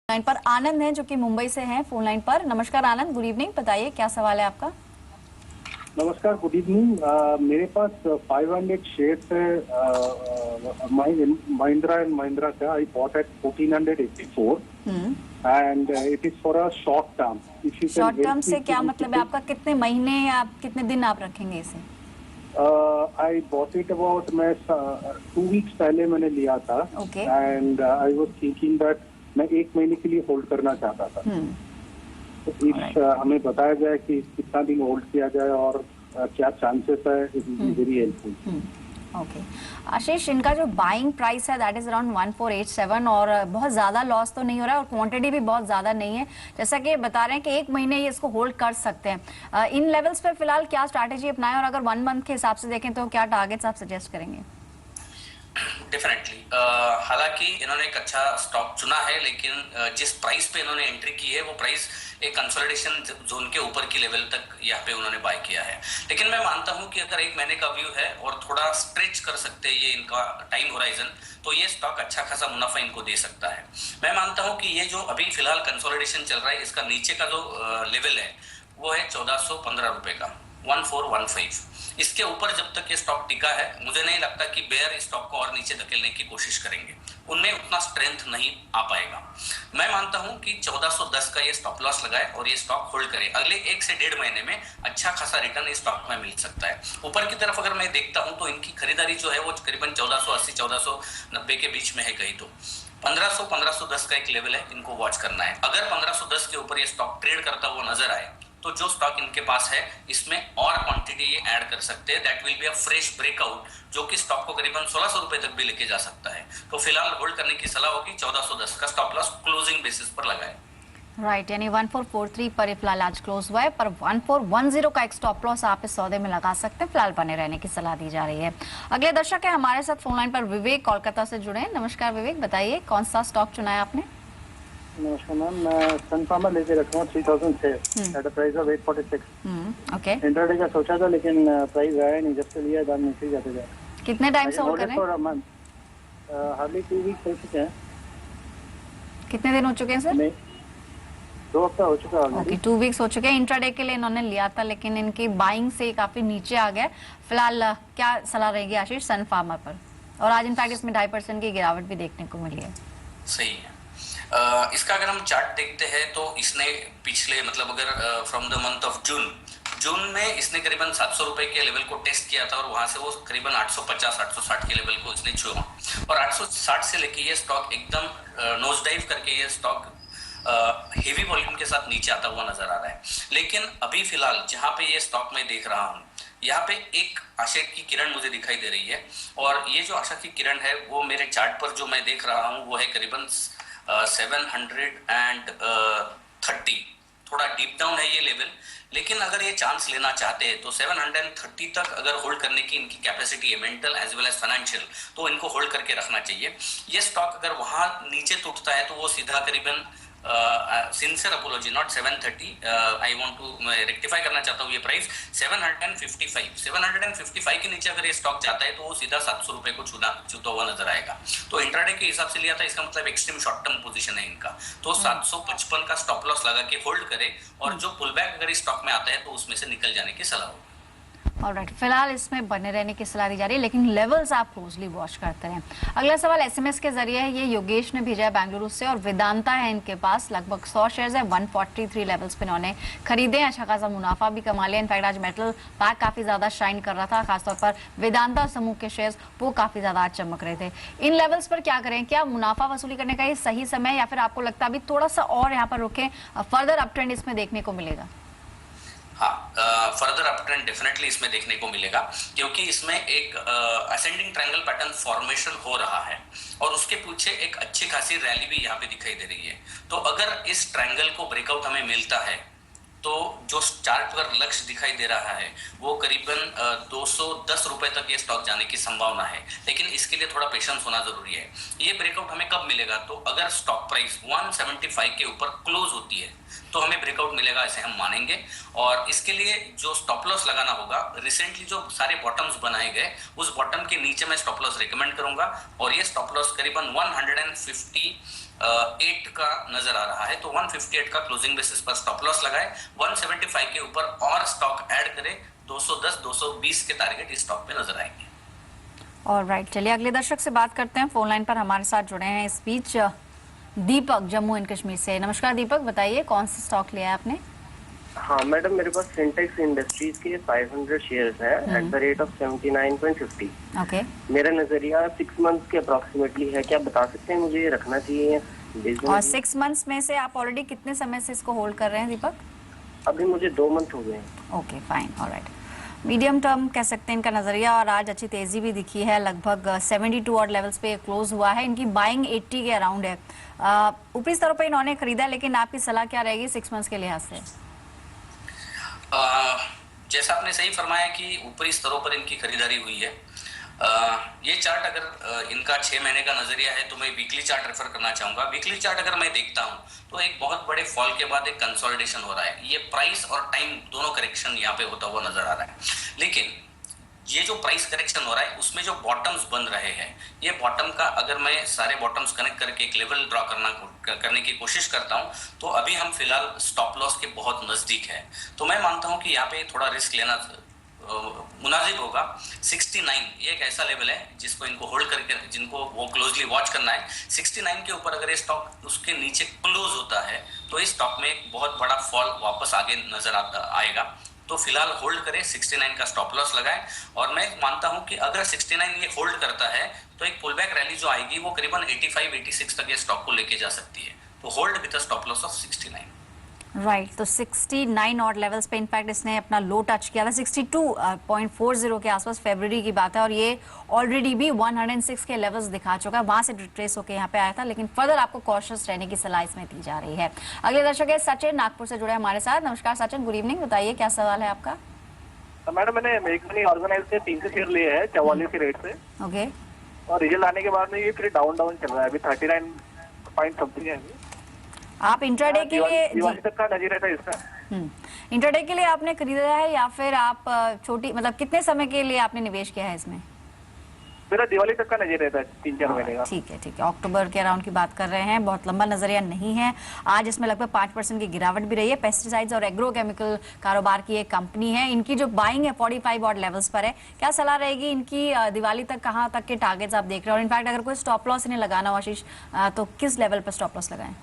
Line पर आनंद हैं जो कि मुंबई से हैं फोन लाइन पर। नमस्कार आनंद, गुड इवनिंग, बताइए क्या सवाल है आपका। नमस्कार, गुड इवनिंग। मेरे पास 500 शेयर्स है महिंद्रा एंड महिंद्रा का। I bought at 1484 and it is for a short term. Short term से क्या मतलब है आपका? कितने महीने या आप कितने दिन आप रखेंगे इसे? आई बॉट इट अबाउट, मैं 2 वीक्स पहले मैंने लिया था and I was thinking that मैं 1 महीने के लिए होल्ड करना चाहता था। तो प्लीज हमें बताया जाए कि कितना दिन होल्ड किया जाए और क्या चांसेस है। It will be very helpful. Okay Ashish, इनका जो बाइंग प्राइस है दैट इज अराउंड 1487 और बहुत ज्यादा लॉस तो नहीं हो रहा है और क्वांटिटी भी बहुत ज्यादा नहीं है। जैसा कि बता रहे हैं कि 1 महीने ये इसको होल्ड कर सकते हैं। इन लेवल्स पे फिलहाल क्या स्ट्रैटेजी अपनाएं और अगर 1 मंथ के हिसाब से देखें तो क्या टारगेट्स आप सजेस्ट करेंगे? डेफिनेटली हालांकि इन्होंने एक अच्छा स्टॉक चुना है, लेकिन जिस प्राइस पे इन्होंने एंट्री की है वो प्राइस एक कंसोलिडेशन जोन के ऊपर की लेवल तक यहाँ पे उन्होंने बाय किया है। लेकिन मैं मानता हूँ कि अगर 1 महीने का व्यू है और थोड़ा स्ट्रेच कर सकते हैं ये इनका टाइम होराइजन, तो ये स्टॉक अच्छा खासा मुनाफा इनको दे सकता है। मैं मानता हूँ कि ये जो अभी फिलहाल कंसोलिडेशन चल रहा है, इसका नीचे का जो लेवल है वो है 1415 रुपए का, 1415। इसके ऊपर जब तक ये स्टॉक टिका है, मुझे नहीं लगता कि बेयर इस स्टॉक को और नीचे धकेलने की कोशिश करेंगे, उनमें उतना स्ट्रेंथ नहीं आ पाएगा। मैं मानता हूं कि 1410 का ये स्टॉप लॉस लगाए और ये स्टॉक होल्ड करे। अगले 1 से 1.5 महीने में अच्छा खासा रिटर्न इस स्टॉक में मिल सकता है। ऊपर की तरफ अगर मैं देखता हूं तो इनकी खरीदारी जो है वो करीबन 1480 1490 के बीच में है। कहीं तो 1500 1510 का एक लेवल है, इनको वॉच करना है। अगर 1510 के ऊपर ये स्टॉक ट्रेड करता हुआ नजर आए तो जो स्टॉक इनके पास है इसमें और क्वांटिटी ये ऐड कर सकते हैं। That will be a fresh breakout जो कि स्टॉक को करीबन 1600 रुपए तक भी लेके जा सकता है। तो फिलहाल होल्ड करने की सलाह होगी, 1410 का स्टॉप लॉस क्लोजिंग बेसिस पर लगाए। राइट, यानी 1443 पर फिलहाल आज क्लोज हुआ है, पर 1410 का एक स्टॉप लॉस आप इस सौदे में लगा सकते हैं। फिलहाल बने रहने की सलाह दी जा रही है। अगले दर्शक है हमारे साथ फोन लाइन पर विवेक कोलकाता से जुड़े हैं। नमस्कार विवेक, बताइए कौन सा स्टॉक चुना है आपने? नमस्कार मैम, मैं सन फार्मा लेके रखा हूँ 3000 से at a price of 846। Okay, intraday का सोचा था लेकिन प्राइस आया नहीं, जब से लिया दाम नीचे जाते जा। कितने टाइम से होल्ड कर रहे हैं? हार्डली 2 वीक हो चुके हैं। कितने दिन हो चुके हैं सर? 2 हफ्ता हो चुका है। ओके, 2 वीक्स हो चुके हैं। इंट्राडे के लिए इन्होंने लिया था लेकिन इनकी बाइंग से काफी नीचे आ गया। फिलहाल क्या सलाह रहेगी आशीष सन फार्मा पर? और आज इनफैक्ट इसमें 2.5% की गिरावट भी देखने को मिली है। सही है। इसका अगर हम चार्ट देखते हैं तो इसने पिछले मतलब अगर from the month of June में इसने करीबन 700 रुपए के लेवल को टेस्ट किया था और वहां से वो करीबन 850 860 के लेवल को इसने छुआ और 860 से लेके ये स्टॉक एकदम नोज डाइव करके ये स्टॉक हेवी वॉल्यूम के साथ नीचे आता हुआ नजर आ रहा है। लेकिन अभी फिलहाल जहां पे ये स्टॉक मैं देख रहा हूँ, यहाँ पे एक आशा की किरण मुझे दिखाई दे रही है और ये जो आशा की किरण है वो मेरे चार्ट पर जो मैं देख रहा हूँ वो है करीबन 730। थोड़ा डीप डाउन है ये लेवल, लेकिन अगर ये चांस लेना चाहते हैं तो 730 तक अगर होल्ड करने की इनकी कैपेसिटी है, mental as well as financial, तो इनको होल्ड करके रखना चाहिए। ये स्टॉक अगर वहां नीचे टूटता है तो वो सीधा करीबन sincere apology, not 730, I want to rectify करना चाहता हूँ ये प्राइस 755 के नीचे अगर ये स्टॉक जाता है तो वो सीधा 700 रुपए को छूता हुआ नजर आएगा। तो इंट्राडे के हिसाब से लिया था, इसका मतलब एक्सट्रीम शॉर्ट टर्म पोजीशन है इनका। तो 755 का स्टॉप लॉस लगा के होल्ड करे और जो पुल बैक अगर इस स्टॉक में आता है तो उसमें से निकल जाने की सलाह होगी। ऑलराइट, फिलहाल इसमें बने रहने की सलाह दी जा रही है लेकिन लेवल्स आप क्लोजली वॉच करते रहें। अगला सवाल एसएमएस के जरिए है, ये योगेश ने भेजा है बेंगलुरु से और वेदांता है इनके पास। लगभग 100 शेयर्स है, 143 लेवल्स पे इन्होंने खरीदे, अच्छा खासा मुनाफा भी कमा लिया। इनफैक्ट आज मेटल पैक काफी ज्यादा शाइन कर रहा था, खासतौर पर वेदांता समूह के शेयर्स वो काफी ज्यादा आज चमक रहे थे। इन लेवल्स पर क्या करें? क्या मुनाफा वसूली करने का ये सही समय या फिर आपको लगता है अभी थोड़ा सा और यहाँ पर रुके, फर्दर अप ट्रेंड इसमें देखने को मिलेगा? हाँ, फर्दर अप ट्रेंड डेफिनेटली इसमें देखने को मिलेगा क्योंकि इसमें एक असेंडिंग ट्रायंगल पैटर्न फॉर्मेशन हो रहा है और उसके पीछे एक अच्छी खासी रैली भी यहाँ पे दिखाई दे रही है। तो अगर इस ट्रायंगल को ब्रेकआउट हमें मिलता है तो जो चार्ट पर लक्ष्य दिखाई दे रहा है वो करीबन 210 रुपए तक ये स्टॉक जाने की संभावना है, लेकिन इसके लिए थोड़ा पेशेंस होना जरूरी है। ये ब्रेकआउट हमें कब मिलेगा? तो अगर स्टॉक प्राइस 175 के ऊपर क्लोज होती है तो हमें ब्रेकआउट मिलेगा, ऐसे हम मानेंगे। और इसके लिए जो स्टॉप लॉस लगाना होगा, रिसेंटली जो सारे बॉटम्स बनाए गए उस बॉटम के नीचे मैं स्टॉप लॉस रिकमेंड करूंगा और ये स्टॉप लॉस करीबन 150 8 का नजर आ रहा है, तो 158 का क्लोजिंग बेसिस पर स्टॉप लॉस लगाए, 175 के ऊपर और स्टॉक ऐड करे, 210 220 के टारगेट इस स्टॉक पे नजर आएंगे। ऑलराइट, चलिए अगले दर्शक से बात करते हैं। फोन लाइन पर हमारे साथ जुड़े हैं इस बीच दीपक जम्मू एंड कश्मीर से। नमस्कार दीपक, बताइए कौन सा स्टॉक लिया है आपने? हाँ मैडम, मेरे पास सिंटेक्स इंडस्ट्रीज के 500 शेयर्स है at the rate of 79.50। Okay, मेरा नजरिया 6 मंथ्स के अप्रोक्सीमेटली है। क्या बता सकते हैं मुझे ये रखना चाहिए? और 6 मंथ्स में से आप ऑलरेडी कितने समय से इसको होल्ड कर रहे हैं दीपक? अभी मुझे 2 मंथ हो गए हैं। Okay fine, alright. Medium term कह सकते हैं इनका नजरिया, और आज अच्छी तेजी भी दिखी है, लगभग 72 और लेवल्स पे क्लोज हुआ है। इनकी बाइंग 80 के अराउंड है। ऊपरी स्तरों पर इन्होंने खरीदा, लेकिन आपकी सलाह क्या रहेगी 6 मंथ्स के लिहाज से? जैसा आपने सही फरमाया कि ऊपरी स्तरों पर इनकी खरीदारी हुई है। ये चार्ट अगर इनका 6 महीने का नजरिया है तो मैं वीकली चार्ट रेफर करना चाहूंगा। वीकली चार्ट अगर मैं देखता हूं तो एक बहुत बड़े फॉल के बाद एक कंसोलिडेशन हो रहा है। ये प्राइस और टाइम दोनों करेक्शन यहाँ पे होता हुआ नजर आ रहा है, लेकिन ये जो प्राइस करेक्शन हो रहा है उसमें जो बॉटम्स बन रहे हैं, ये बॉटम का अगर मैं सारे बॉटम्स कनेक्ट करके एक लेवल ड्रॉ करने की कोशिश करता हूं तो अभी हम फिलहाल स्टॉप लॉस के बहुत नजदीक है। तो मैं मानता हूं कि यहाँ पे थोड़ा रिस्क लेना मुनासिब होगा। 69 ये एक ऐसा लेवल है जिसको इनको होल्ड करके जिनको वो क्लोजली वॉच करना है। 69 के ऊपर अगर ये स्टॉक उसके नीचे क्लोज होता है तो इस स्टॉक में एक बहुत बड़ा फॉल वापस आगे नजर आएगा। तो फिलहाल होल्ड करें, 69 का स्टॉप लॉस लगाएं, और मैं मानता हूं कि अगर 69 ये होल्ड करता है तो एक पुल बैक रैली जो आएगी वो करीबन 85-86 तक ये स्टॉक को लेके जा सकती है। तो hold with a stop loss of 69। Right, तो 69 और लेवल्स पे इनफैक्ट इसने अपना लो टच किया था। 62.40 के आसपास फरवरी की बात है, और ये ऑलरेडी भी 106 के लेवल्स दिखा चुका है। वहां से रिट्रेस होकर यहाँ पे आया था, लेकिन फर्दर आपको कॉशियस रहने की सलाह इसमें दी जा रही है। अगले दर्शक है सचिन, नागपुर से जुड़े हमारे साथ। नमस्कार सचिन, गुड इवनिंग, बताइए क्या सवाल है आपका? मैडम, मैंने मेक मनी ऑर्गेनाइज से 300 शेयर लिए हैं 44 के रेट से। ओके, और रिजल्ट आने के बाद में ये फिर डाउन चल रहा है। अभी 39 पॉइंट समथिंग है। आप इंट्राडे के लिए दिवाली तक का नजरिया था इसका। इंट्राडे के लिए आपने खरीदा है या फिर आप छोटी मतलब कितने समय के लिए आपने निवेश किया है इसमें? मेरा दिवाली तक का नजरिया था, 3-4 महीने का। ठीक है, अक्टूबर के अराउंड की बात कर रहे हैं, बहुत लंबा नजरिया नहीं है। आज इसमें लगभग 5% की गिरावट भी रही है। पेस्टिसाइड्स और एग्रोकेमिकल कारोबार की एक कंपनी है। इनकी जो बाइंग है 45 और लेवल्स पर है। क्या सलाह रहेगी इनकी दिवाली तक, कहाँ तक के टारगेट्स आप देख रहे हैं? और इनफैक्ट अगर कोई स्टॉप लॉस इन्हें लगाना हो आशीष, तो किस लेवल पर स्टॉप लॉस लगाएं?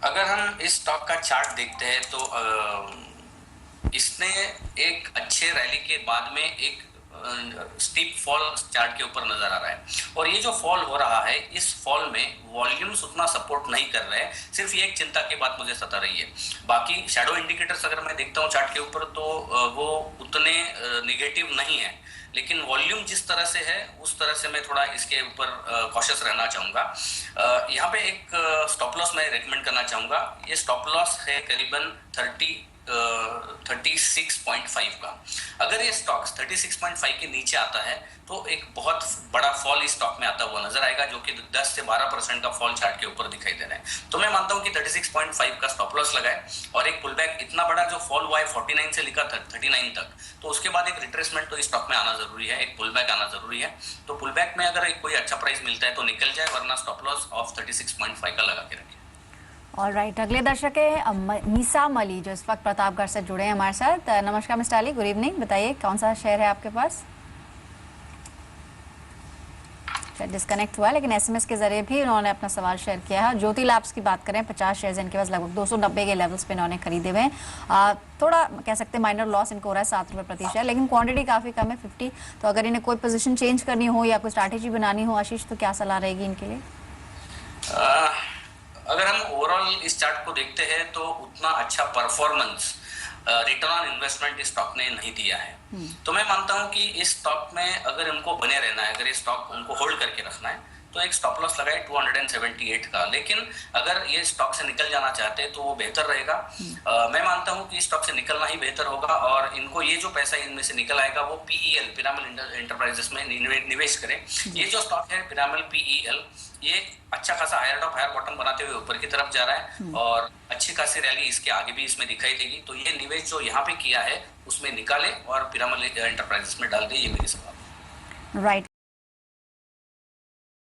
अगर हम इस स्टॉक का चार्ट देखते हैं तो इसने एक अच्छे रैली के बाद में एक स्टीप फॉल चार्ट के ऊपर नजर आ रहा है, और ये जो फॉल हो रहा है इस फॉल में वॉल्यूम्स उतना सपोर्ट नहीं कर रहे हैं। सिर्फ ये एक चिंता की बात मुझे सता रही है। बाकी शैडो इंडिकेटर्स अगर मैं देखता हूँ चार्ट के ऊपर तो वो उतने निगेटिव नहीं है, लेकिन वॉल्यूम जिस तरह से है उस तरह से मैं थोड़ा इसके ऊपर कॉशियस रहना चाहूँगा। यहाँ पे एक स्टॉप लॉस मैं रेकमेंड करना चाहूँगा। ये स्टॉप लॉस है करीबन 36.5 का। अगर ये स्टॉक 36.5 के नीचे आता है तो एक बहुत बड़ा फॉल इस स्टॉक में आता हुआ नजर आएगा, जो कि 10 से 12% का फॉल चार्ट के ऊपर दिखाई दे रहा है। तो मैं मानता हूं कि 36.5 का स्टॉप लॉस लगाए, और एक पुल बैक इतना बड़ा जो फॉल हुआ है 49 से लेकर 39 तक, तो उसके बाद एक रिट्रेसमेंट तो इस स्टॉक में आना जरूरी है, एक पुल बैक आना जरूरी है। तो पुल बैक में अगर कोई अच्छा प्राइस मिलता है तो निकल जाए, वरना स्टॉप लॉस ऑफ 36.5 का लगा के रखें। ऑलराइट, अगले दर्शक है मीसाम अली, जो इस वक्त प्रतापगढ़ से जुड़े हैं हमारे साथ। नमस्कार मिस्टर अली, गुड इवनिंग, बताइए कौन सा शेयर है आपके पास? डिस्कनेक्ट हुआ है, लेकिन एसएमएस के जरिए भी उन्होंने अपना सवाल शेयर किया है। ज्योति लैब्स की बात करें, 50 शेयर इनके पास, लगभग 290 के लेवल्स पे इन्होंने खरीदे हुए हैं। थोड़ा कह सकते हैं माइनर लॉस इनको हो रहा है, 7 रुपये प्रति शेयर, लेकिन क्वांटिटी काफी कम है 50। तो अगर इन्हें कोई पोजीशन चेंज करनी हो या कोई स्ट्रैटेजी बनानी हो आशीष, तो क्या सलाह रहेगी इनके लिए? अगर हम ओवरऑल इस चार्ट को देखते हैं तो उतना अच्छा परफॉर्मेंस रिटर्न ऑन इन्वेस्टमेंट इस स्टॉक ने नहीं दिया है। तो मैं मानता हूं कि इस स्टॉक में अगर इनको बने रहना है, अगर ये स्टॉक उनको होल्ड करके रखना है, तो एक स्टॉप लॉस लगाए 278 का। लेकिन अगर ये स्टॉक से निकल जाना चाहते हैं तो वो बेहतर रहेगा। मैं मानता हूं कि स्टॉक से निकलना ही बेहतर होगा, और इनको ये जो पैसा इनमें से निकल आएगा वो पीईएल, पिरामिल एंटरप्राइजेस में निवेश करें। ये जो स्टॉक है पिरामिल पीईएल, ये अच्छा खासा हायर टॉप हायर बॉटम बनाते हुए ऊपर की तरफ जा रहा है, और अच्छी खासी रैली इसके आगे भी इसमें दिखाई देगी। तो ये निवेश जो यहाँ पे किया है उसमें निकाले और पिरामिल एंटरप्राइजेस में डाल दे, ये मेरी सलाह। राइट।